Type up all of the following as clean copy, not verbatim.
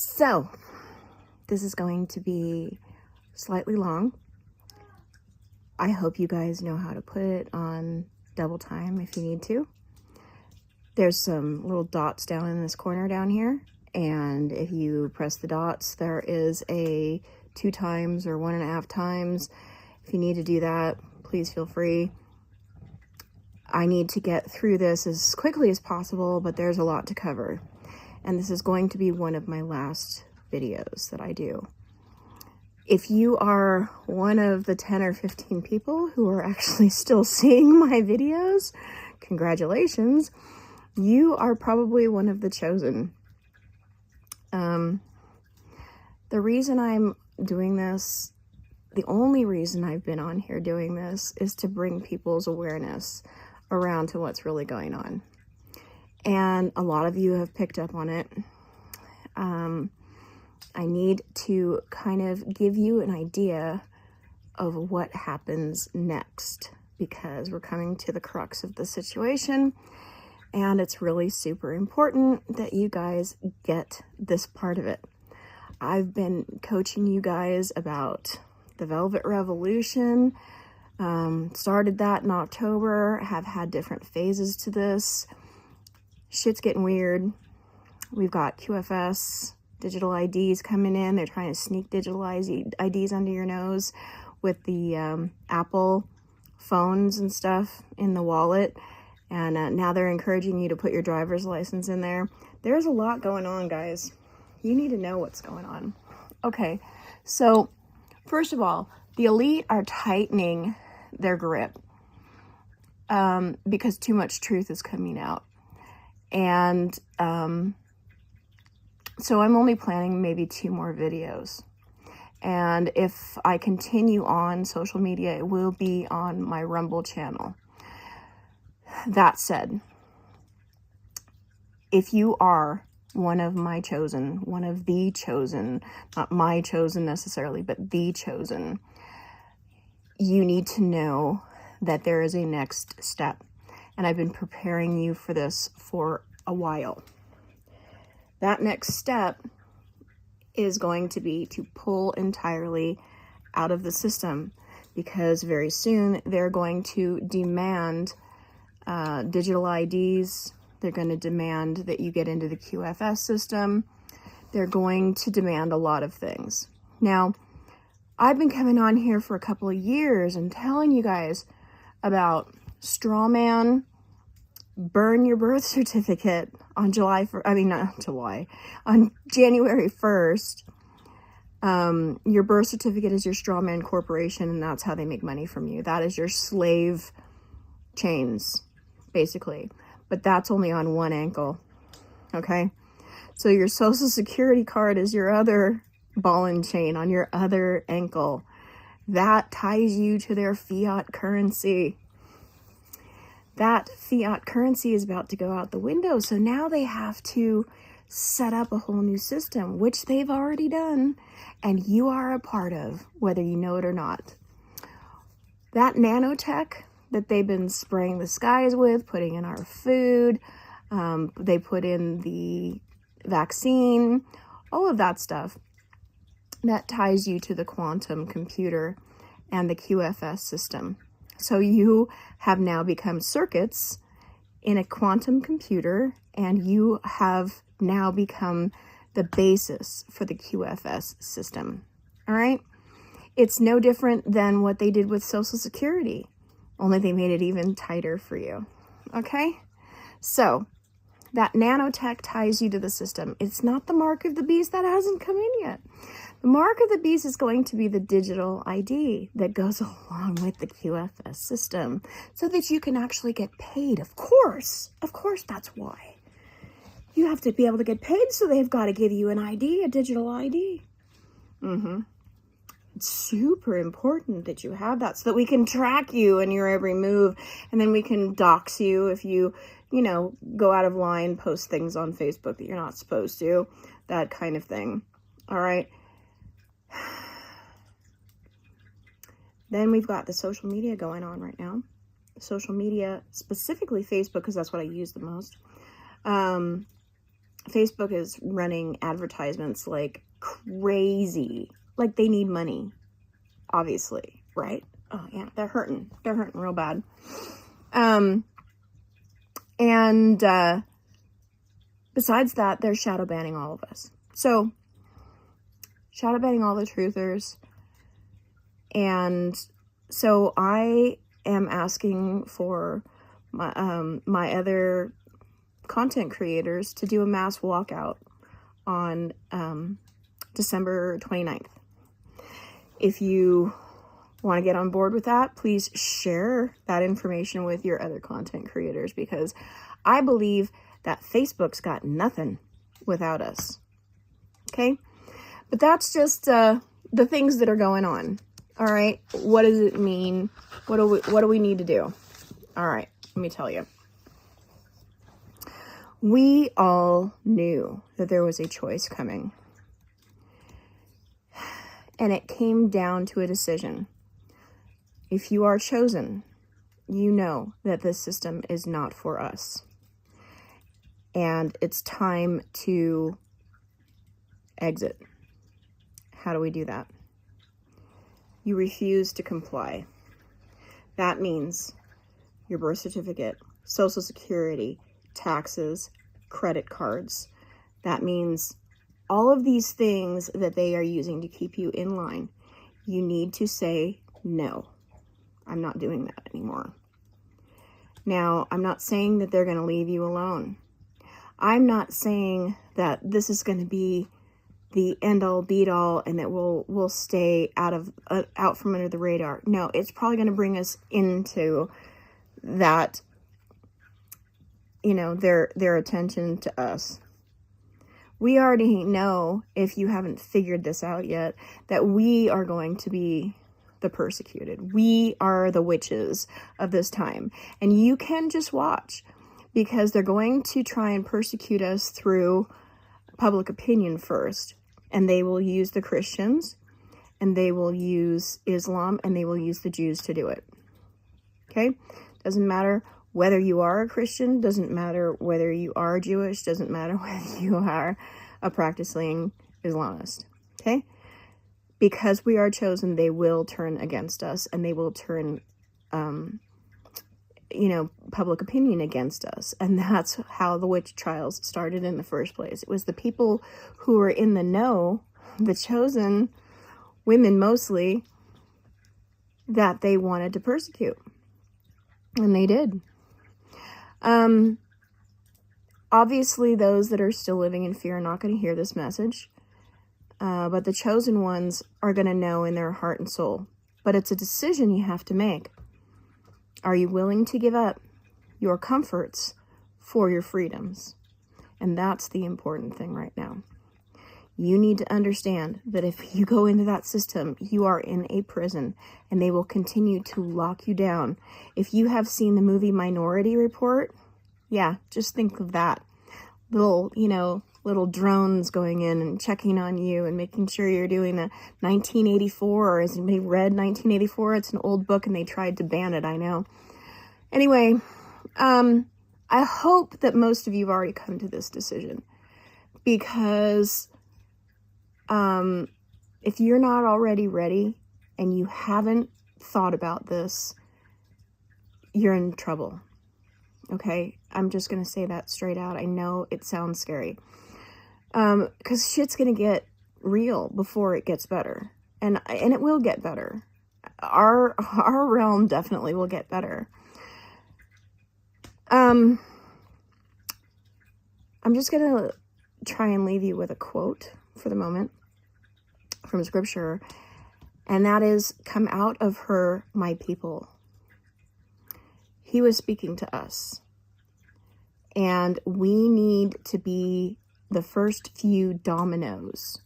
So this is going to be slightly long. I hope you guys know how to put it on double time if you need to. There's some little dots down in this corner down here, and if you press the dots, there is a 2 times or 1.5 times. If you need to do that, please feel free. I need to get through this as quickly as possible, but there's a lot to cover. And this is going to be one of my last videos that I do. If you are one of the 10 or 15 people who are actually still seeing my videos, congratulations. You are probably one of the chosen. The reason I'm doing this, the only reason I've been on here doing this, is to bring people's awareness around to what's really going on. And a lot of you have picked up on it. I need to kind of give you an idea of what happens next, because we're coming to the crux of the situation, and it's really super important that you guys get this part of it. I've been coaching you guys about the Velvet Revolution, started that in October, have had different phases to this. Shit's getting weird. We've got QFS, digital IDs coming in. They're trying to sneak digital IDs under your nose with the Apple phones and stuff in the wallet. And now they're encouraging you to put your driver's license in there. There's a lot going on, guys. You need to know what's going on. Okay, so first of all, the elite are tightening their grip because too much truth is coming out. And so I'm only planning maybe 2 more videos. And if I continue on social media, it will be on my Rumble channel. That said, if you are one of my chosen, one of the chosen, not my chosen necessarily, but the chosen, you need to know that there is a next step. And I've been preparing you for this for a while. That next step is going to be to pull entirely out of the system, because very soon they're going to demand digital IDs. They're going to demand that you get into the QFS system. They're going to demand a lot of things. Now, I've been coming on here for a couple of years and telling you guys about STRAWMAN, burn your birth certificate on January 1st. Your birth certificate is your STRAWMAN corporation, and that's how they make money from you. That is your slave chains, basically. But that's only on one ankle, okay? So your social security card is your other ball and chain on your other ankle. That ties you to their fiat currency. That fiat currency is about to go out the window. So now they have to set up a whole new system, which they've already done, and you are a part of, whether you know it or not. That nanotech that they've been spraying the skies with, putting in our food, they put in the vaccine, all of that stuff, that ties you to the quantum computer and the QFS system. So you have now become circuits in a quantum computer, and you have now become the basis for the QFS system. All right? It's no different than what they did with Social Security, only they made it even tighter for you. Okay? So that nanotech ties you to the system. It's not the mark of the beast. That hasn't come in yet. The mark of the beast is going to be the digital ID that goes along with the QFS system, so that you can actually get paid. Of course, that's why. You have to be able to get paid, so they've got to give you an ID, a digital ID. It's super important that you have that, so that we can track you and your every move, and then we can dox you if you go out of line, post things on Facebook that you're not supposed to, that kind of thing. All right. Then we've got the social media going on right now. Social media, specifically Facebook, because that's what I use the most. Facebook is running advertisements like crazy. Like they need money, obviously, right? Oh yeah, they're hurting. They're hurting real bad. Besides that, they're shadow banning all of us. So, shadow banning all the truthers. And so I am asking for my other content creators to do a mass walkout on December 29th. If you want to get on board with that, please share that information with your other content creators, because I believe that Facebook's got nothing without us. Okay? But that's just the things that are going on. All right? What does it mean? What do we need to do? All right, let me tell you. We all knew that there was a choice coming. And it came down to a decision. If you are chosen, you know that this system is not for us. And it's time to exit. How do we do that? You refuse to comply. That means your birth certificate, Social Security, taxes, credit cards. That means all of these things that they are using to keep you in line. You need to say, no, I'm not doing that anymore. Now, I'm not saying that they're going to leave you alone. I'm not saying that this is going to be the end-all, be-all, and that we'll stay out from under the radar. No, it's probably going to bring us into that, their attention to us. We already know, if you haven't figured this out yet, that we are going to be the persecuted. We are the witches of this time. And you can just watch, because they're going to try and persecute us through public opinion first. And they will use the Christians, and they will use Islam, and they will use the Jews to do it. Okay? Doesn't matter whether you are a Christian, doesn't matter whether you are Jewish, doesn't matter whether you are a practicing Islamist. Okay? Because we are chosen, they will turn against us, and they will turn, public opinion against us. And that's how the witch trials started in the first place. It was the people who were in the know, the chosen women mostly, that they wanted to persecute. And they did. Obviously, those that are still living in fear are not going to hear this message. But the chosen ones are going to know in their heart and soul. But it's a decision you have to make. Are you willing to give up your comforts for your freedoms? And that's the important thing right now. You need to understand that if you go into that system, you are in a prison, and they will continue to lock you down. If you have seen the movie Minority Report, yeah, just think of that. Little drones going in and checking on you and making sure you're doing a 1984. Or has anybody read 1984? It's an old book and they tried to ban it, I know. Anyway, I hope that most of you have already come to this decision, because if you're not already ready and you haven't thought about this, you're in trouble. Okay? I'm just going to say that straight out. I know it sounds scary. Because shit's going to get real before it gets better. And it will get better. Our realm definitely will get better. I'm just going to try and leave you with a quote for the moment from scripture. And that is, "Come out of her, my people." He was speaking to us. And we need to be the first few dominoes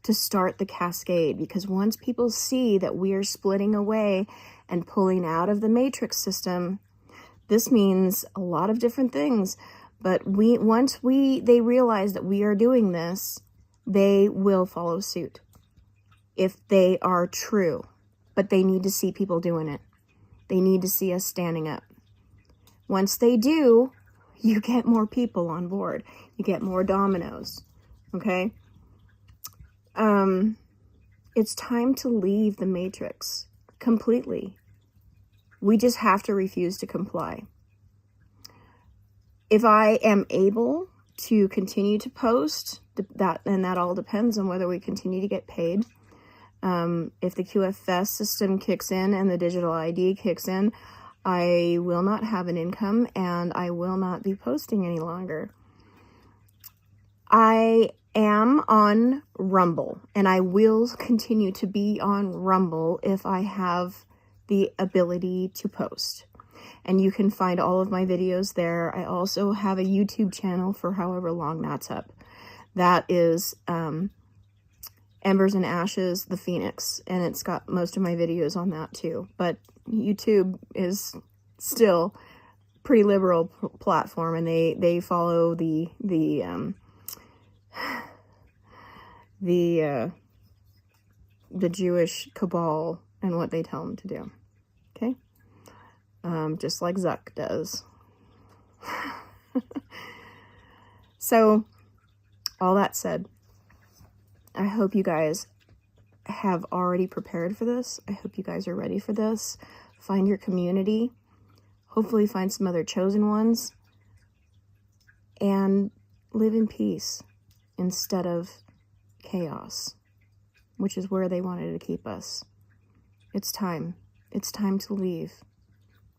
to start the cascade, because once people see that we are splitting away and pulling out of the matrix system, this means a lot of different things. But once they realize that we are doing this, they will follow suit if they are true. But they need to see people doing it. They need to see us standing up. Once they do, you get more people on board. You get more dominoes. Okay? It's time to leave the matrix completely. We just have to refuse to comply. If I am able to continue to post, and that all depends on whether we continue to get paid. If the QFS system kicks in and the digital ID kicks in, I will not have an income and I will not be posting any longer. I am on Rumble, and I will continue to be on Rumble if I have the ability to post. And you can find all of my videos there. I also have a YouTube channel for however long that's up. That is Embers and Ashes, the Phoenix, and it's got most of my videos on that too. But YouTube is still pretty liberal platform, and they follow the Jewish cabal and what they tell them to do. Okay? Just like Zuck does. So, all that said, I hope you guys have already prepared for this. I hope you guys are ready for this. Find your community. Hopefully find some other chosen ones. And live in peace instead of chaos, which is where they wanted to keep us. It's time. It's time to leave.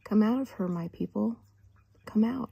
Come out of her, my people. Come out.